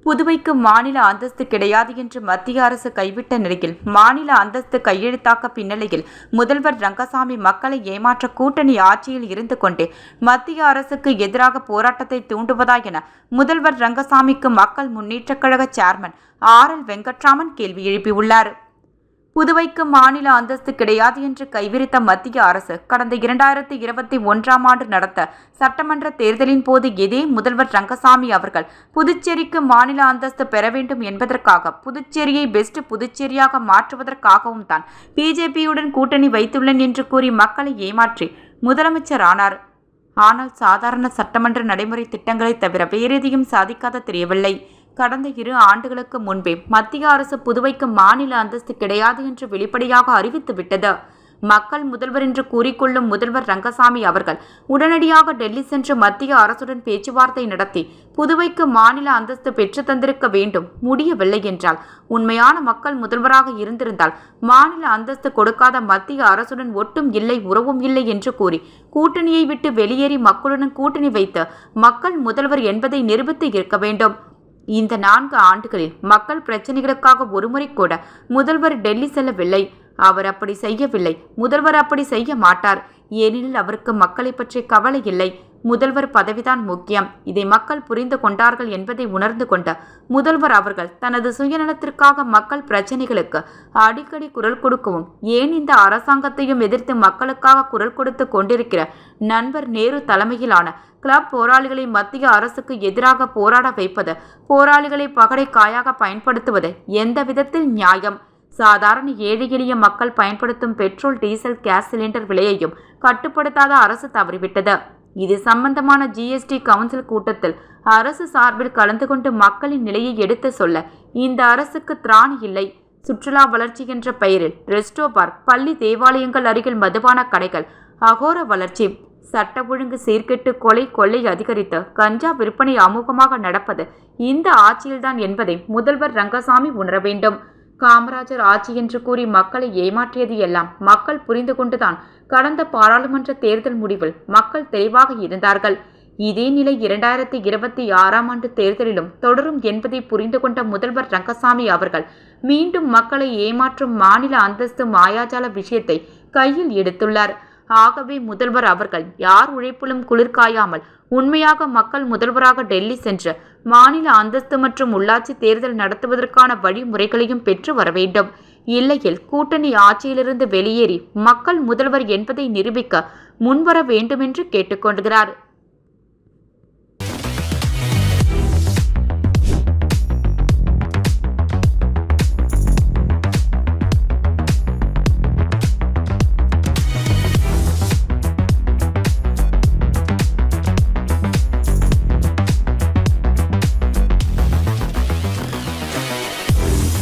புதுவைக்கு மாநில அந்தஸ்து கிடையாது என்று மத்திய அரசு கைவிட்ட நிலையில் மாநில அந்தஸ்து கையெழுத்தாக்க பின்னணியில் முதல்வர் ரங்கசாமி மக்களை ஏமாற்ற கூட்டணி ஆட்சியில் இருந்து கொண்டே மத்திய அரசுக்கு எதிராக போராட்டத்தை தூண்டுவதா என முதல்வர் ரங்கசாமிக்கு மக்கள் முன்னேற்றக் கழக சேர்மன் RL வெங்கட்ராமன் கேள்வி எழுப்பியுள்ளார். புதுவைக்கு மாநில அந்தஸ்து கிடையாது என்று கைவிரித்த மத்திய அரசு கடந்த 2021ஆம் ஆண்டு நடத்த சட்டமன்ற தேர்தலின் போது இதே முதல்வர் ரங்கசாமி அவர்கள் புதுச்சேரிக்கு மாநில அந்தஸ்து பெற வேண்டும் என்பதற்காக புதுச்சேரியை பெஸ்ட் புதுச்சேரியாக மாற்றுவதற்காகவும் தான் பிஜேபியுடன் கூட்டணி வைத்துள்ளேன் என்று கூறி மக்களை ஏமாற்றி முதலமைச்சர் ஆனார். ஆனால் சாதாரண சட்டமன்ற நடைமுறை திட்டங்களை தவிர வேறெதையும் சாதிக்காத தெரியவில்லை. கடந்த 2 ஆண்டுகளுக்கு முன்பே மத்திய அரசு புதுவைக்கு மாநில அந்தஸ்து கிடையாது என்று வெளிப்படையாக அறிவித்துவிட்டது. மக்கள் முதல்வர் என்று கூறிக்கொள்ளும் முதல்வர் ரங்கசாமி அவர்கள் உடனடியாக டெல்லி சென்று மத்திய அரசுடன் பேச்சுவார்த்தை நடத்தி புதுவைக்கு மாநில அந்தஸ்து பெற்று தந்திருக்க வேண்டும். முடியவில்லை என்றால் உண்மையான மக்கள் முதல்வராக இருந்திருந்தால் மாநில அந்தஸ்து கொடுக்காத மத்திய அரசுடன் ஒட்டும் இல்லை உறவும் இல்லை என்று கூறி கூட்டணியை விட்டு வெளியேறி மக்களுடன் கூட்டணி வைத்து மக்கள் முதல்வர் என்பதை நிரூபித்து இருக்க வேண்டும். இந்த 4 ஆண்டுகளில் மக்கள் பிரச்சனைகளுக்காக ஒருமுறை கூட முதல்வர் டெல்லி செல்லவில்லை. அவர் அப்படி செய்யவில்லை. முதல்வர் அப்படி செய்ய மாட்டார். ஏனெனில் அவருக்கு மக்களை பற்றி கவலை இல்லை. முதல்வர் பதவிதான் முக்கியம். இதை மக்கள் புரிந்து கொண்டார்கள் என்பதை உணர்ந்து கொண்ட முதல்வர் அவர்கள் தனது சுயநலத்திற்காக மக்கள் பிரச்சனைகளுக்கு அடிக்கடி குரல் கொடுக்கவும், ஏன் இந்த அரசாங்கத்தையும் எதிர்த்து மக்களுக்காக குரல் கொடுத்து கொண்டிருக்கிற நண்பர் நேரு தலைமையிலான கிளப் போராளிகளை மத்திய அரசுக்கு எதிராக போராட வைப்பது, போராளிகளை பகடை காயாக பயன்படுத்துவது எந்த விதத்தில் நியாயம்? சாதாரண ஏழை எளிய மக்கள் பயன்படுத்தும் பெட்ரோல், டீசல், கேஸ் சிலிண்டர் விலையையும் கட்டுப்படுத்தாத அரசு தவறிவிட்டது. இது சம்பந்தமான GST கவுன்சில் கூட்டத்தில் அரசு சார்பில் கலந்து கொண்டு மக்களின் நிலையை எடுத்து சொல்ல இந்த அரசுக்கு திராணி இல்லை. சுற்றுலா வளர்ச்சி என்ற பெயரில் ரெஸ்டோ பார், பள்ளி, தேவாலயங்கள் அருகில் மதுபான கடைகள், அகோர வளர்ச்சி, சட்ட ஒழுங்கு சீர்கெட்டு கொலை கொள்ளை அதிகரித்து கஞ்சா விற்பனை அமோகமாக நடப்பது இந்த ஆட்சியில்தான் என்பதை முதல்வர் ரங்கசாமி உணர வேண்டும். காமராஜர் ஆட்சி என்று கூறி மக்களை ஏமாற்றியது எல்லாம் மக்கள் புரிந்து கொண்டுதான் கடந்த பாராளுமன்ற தேர்தல் முடிவில் மக்கள் தெளிவாக இருந்தார்கள். இதே நிலை 2026ஆம் ஆண்டு தேர்தலிலும் தொடரும் என்பதை புரிந்து கொண்ட முதல்வர் ரங்கசாமி அவர்கள் மீண்டும் மக்களை ஏமாற்றும் மாநில அந்தஸ்து மாயாஜால விஷயத்தை கையில் எடுத்துள்ளார். ஆகவே முதல்வர் அவர்கள் யார் உழைப்பிலும் குளிர்காயாமல் உண்மையாக மக்கள் முதல்வராக டெல்லி சென்று மாநில அந்தஸ்து மற்றும் உள்ளாட்சி தேர்தல் நடத்துவதற்கான வழிமுறைகளையும் பெற்று வர வேண்டும். இல்லையில் கூட்டணி ஆட்சியிலிருந்து வெளியேறி மக்கள் முதல்வர் என்பதை நிரூபிக்க முன்வர வேண்டுமென்று கேட்டுக்கொள்கிறார்.